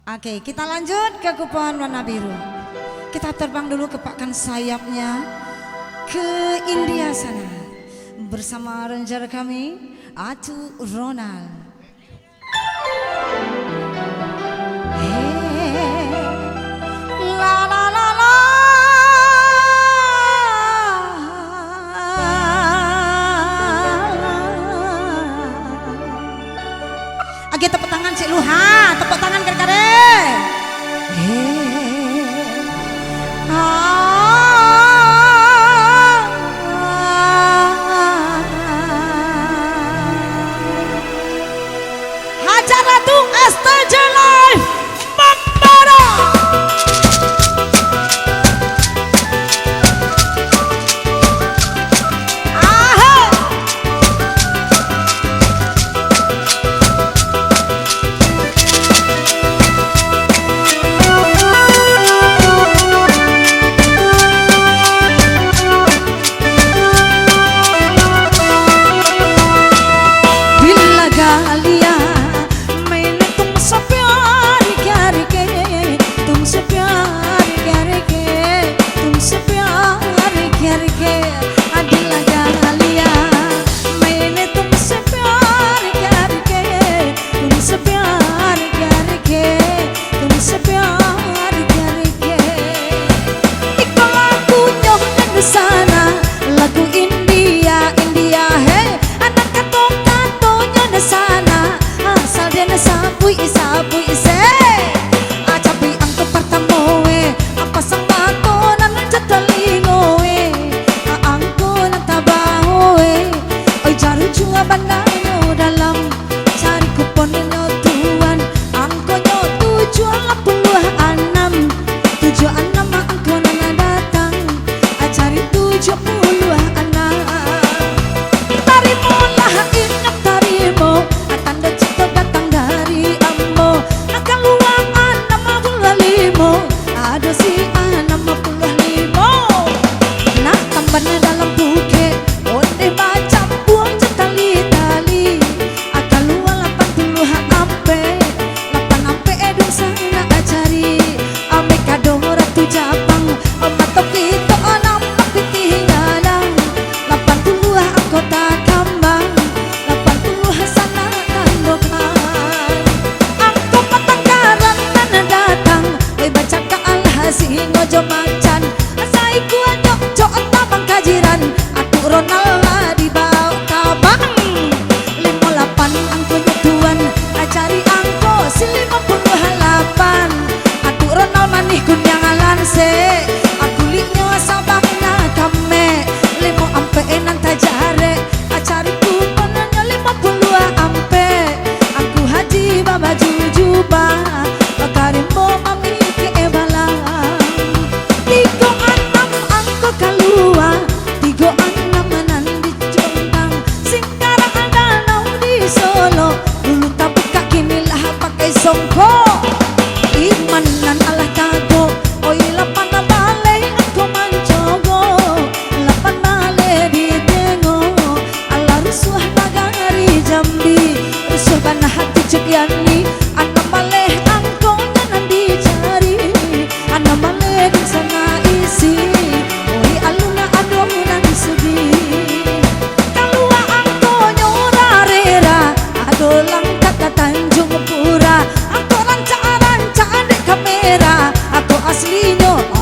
Oke, kita lanjut ke kupon warna biru. Kita terbang dulu kepakkan sayapnya ke India sana bersama ranger kami Atu Ronald. Hey, la la la la. Agi tepuk tangan Cik Luha, tepuk tangan kare-kare. Hajar Ratu STJ Live Membara.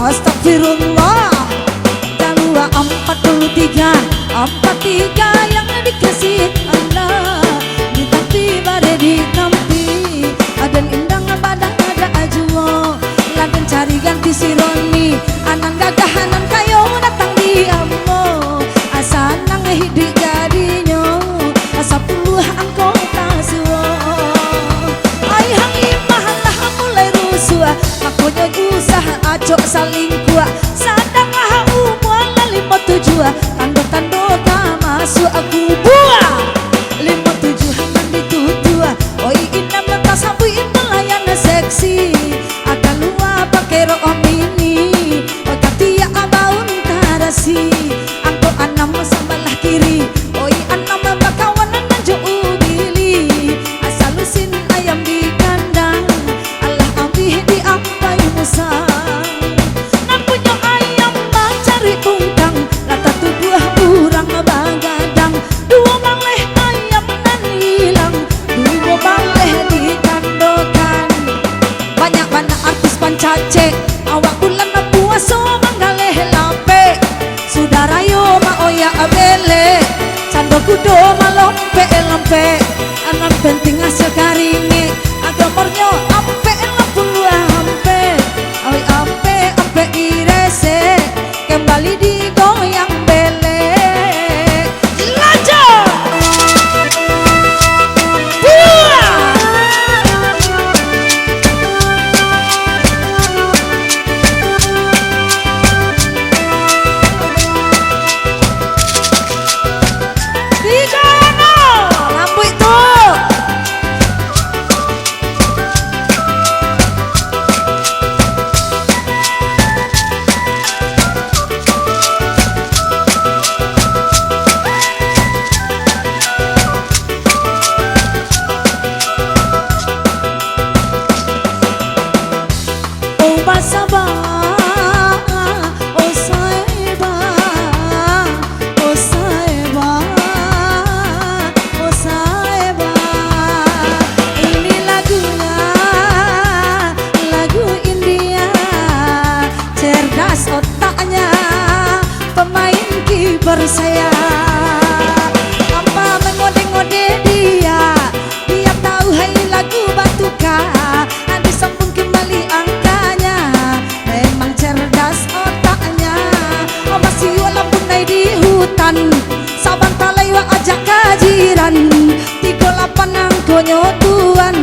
Astagfirullah. Kalua 43 yang dikasih Allah ditampi bare ditampi adan indang badan ada ajuo laden cari ganti sironi anan gagahanan kayo datang di ammo asanang hidik jadinya asa puluh angko tasuo ai hangi mahalah mulai rusuh makonya usaha acok saling kuat sadanglah umur lima tujuh tando-tando tak masuk aku buah 57 mandi tutua oi inam lantas habui melayan seks saya. Apa mengode-ngode dia, dia tahu hai lagu batuka, disambung kembali angkanya, memang cerdas otaknya. Oh masih walaupun naik di hutan, saban talaiwa ajak kajiran, 38 angkonyo tuan,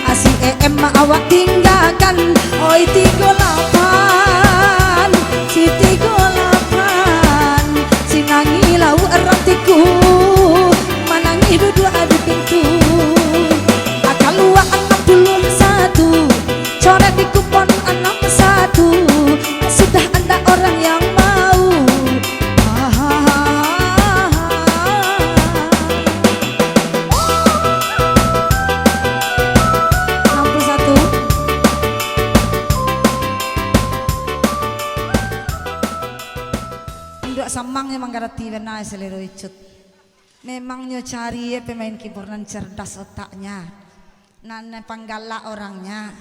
asi em awak tinggalkan, oi 38, si 38, si nangi lau eratiku, manangi duduk adu pintu, akal luak 61, coret di kupon 61, sudah ada orang yang mau. 61 Ndak samangnya manggarati benar selero icut. Memangnya cari pemain keyboard nan cerdas otaknya, nan panggala orangnya,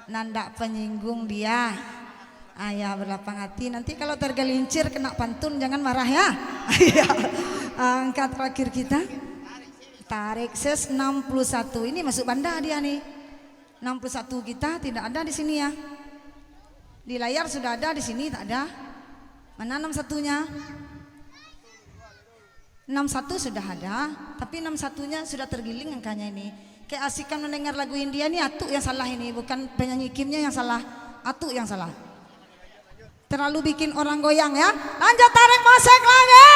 nandak penyinggung dia. Ayah berlapang hati, nanti kalau tergelincir kena pantun jangan marah ya. Angka terakhir kita tarik ses 61. Ini masuk banda dia nih. 61 kita tidak ada di sini ya. Di layar sudah ada, di sini tak ada. Mana 61-nya? 61 sudah ada, tapi 61-nya sudah tergiling angkanya ini. Kayak asikan mendengar lagu India nih, Atuk yang salah ini, bukan penyanyi Kimnya yang salah, Atuk yang salah. Terlalu bikin orang goyang ya. Lanjut tarik musik lagi.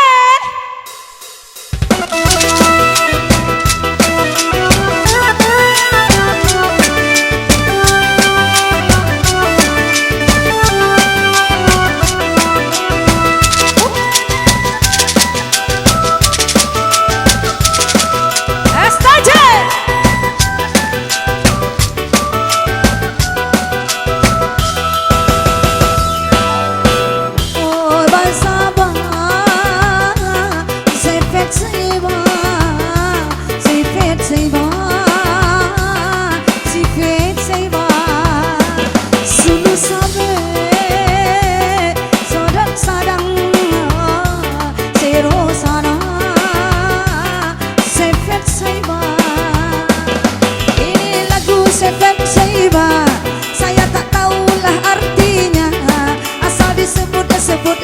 Saya tak tahulah artinya, asal disebut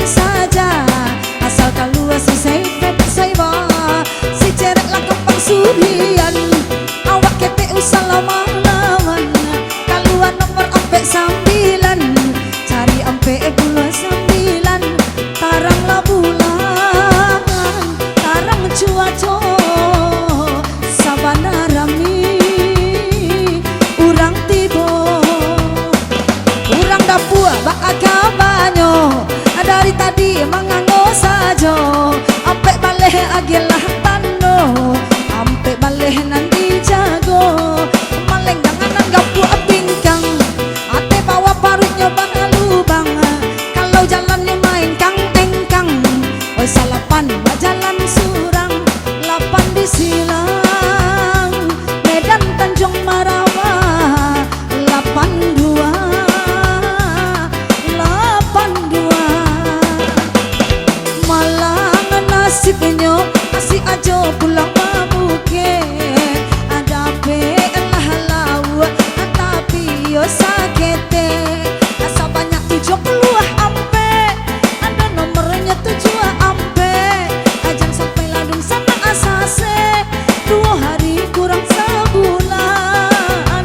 saja, asal keluar si Seifet Saiba, si cerek lah kempang surian, awak kete usah lama-laman, keluar nomor ampe 9, cari ampe bulan 9, taranglah bulan, tarang cuaca, sabana rami. Dari tadi manganggo saja, ampe baleh agelah tando, ampe baleh nanti jago, maleng jangan anggap buat bingkang, ate bawa parut nyoba lubang, kalau jalannya main kang engkang, oi salapan wa jalan surang, 8 di Silang, Medan Tanjung Marawa, 82. Nasibnya masih aja pulang mamuke, ada belah lawa tapi yo sakete, asa banyak 70 ampe, ada nomornya 7 ampe, ajang sampai ladung sana asase, 2 hari kurang sebulan,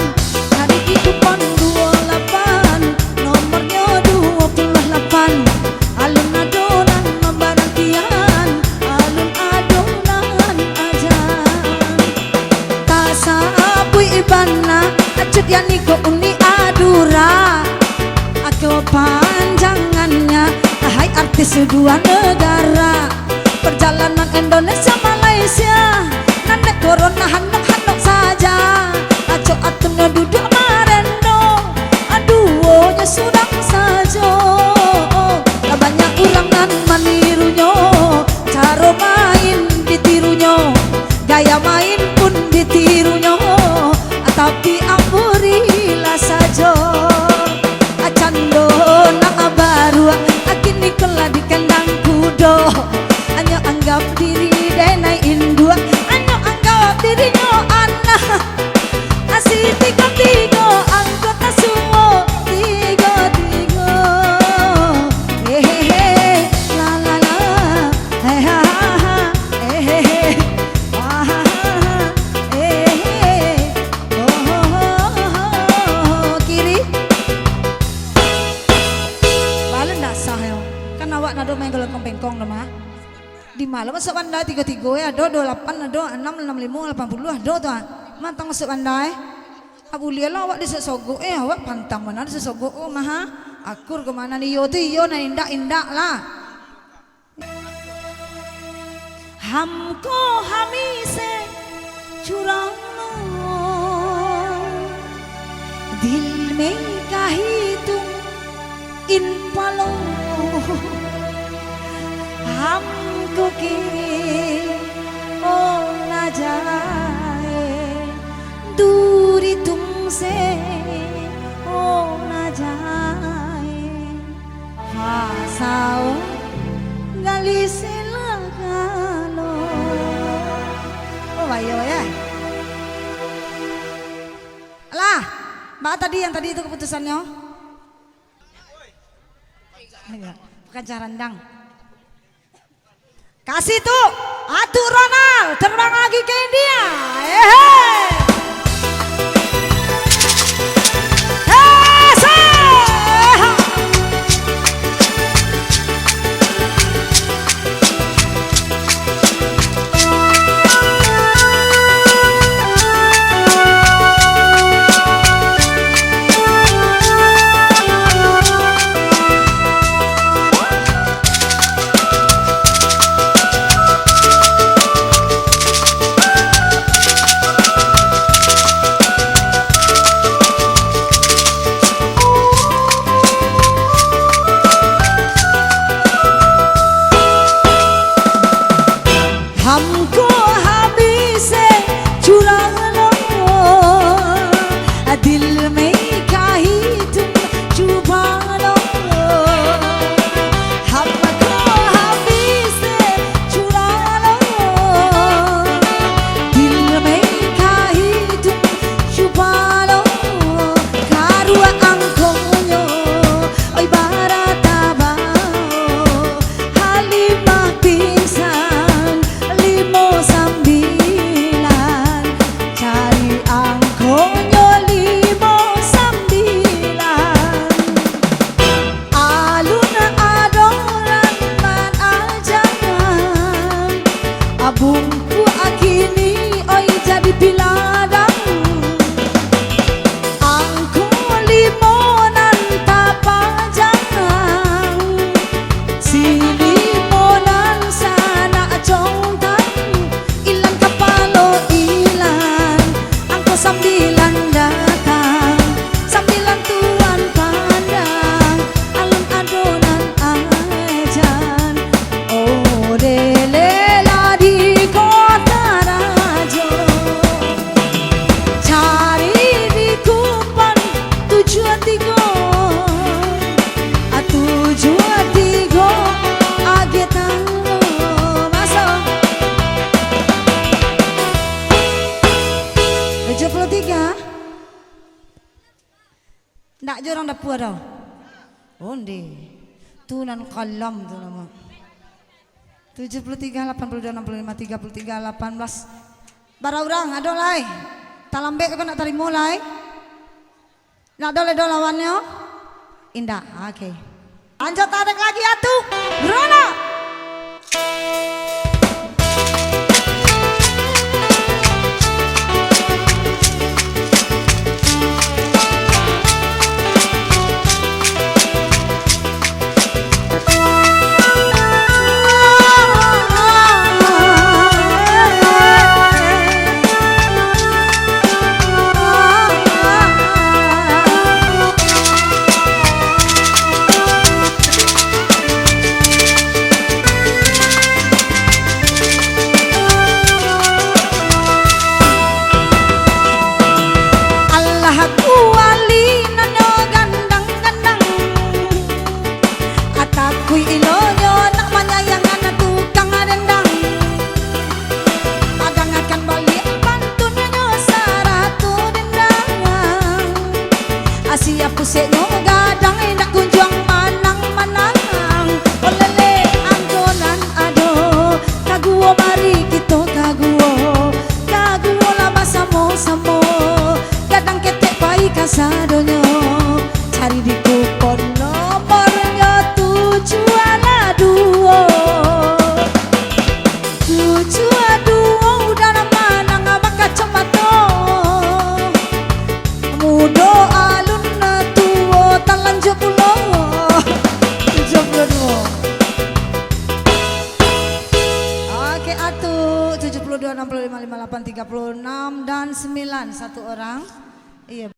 hari kehidupan 28, nomornya 28, alun adonan membarantian, ibana acut yani ko uni adura, aku panjangannya hai artis 2 negara, perjalanan Indonesia Malaysia, nanda corona hanok saja, aco atunnya duduk marendo, aduonya surang saja, banyak ulangan manirunya, cara main ditirunya, gaya main pun ditirunya, tapi ampurilah saja, acando nak baru akini kelah di kandang kudo, hanya main kalau pengkong nama. Di malam masuk pandai 33 ya, ada 28, ada 6, 65, 80 ada tuh. Mantang masuk pandai. Aku lihat lah awak di sesogok, awak pantang mana di sesogok, oh maha. Akur kemana nih yo tuh yo na indak lah. Hamko hamise curang दिल में कहीं तुम इन पलों हमको गिरे हो न जाए दूरी तुमसे हो न जाए फासाओ गली से लगा लो oh ayo ya alah Mbak tadi yang tadi itu keputusannya? Bukan carandang. Kasih tuh, atur Ronald, terbang lagi ke India. हमको हबी से चुरा लो दिल में कहीं तुम छुपा लो हमको हबी से चुरा लो दिल में कहीं तुम छुपा लो karua angkonyo oi baratabao halimah pingsan limo sambilan cari angkonyo limo sambilan alun adoran man ajangan abungku akini oi jadi piladang angko limonan papajangan si limonan sana contang ilan kapalo ilan angko sambilan datang sambilan tuan pandang alun adonan ajan oh delela di kota rajo cari di Kupang tujuan tiga agetan masuk 73 ndak jorang dapur dah onde tunan kalam tu nama 73 82 65 33 18 bara urang ada lai talambek kau nak tarimo lai nak dole lawannya indah oke lanjut tarik lagi atuh Rono Pusekno gadang indak kunjung manang-manang olele anggonan ado kaguo mari kita kaguo lama samo gadang ketek pai kasadonyo cari di kupon nomornya 7 ala 2 Oke, atu 72 65 58 36 dan 9 satu orang. Iya.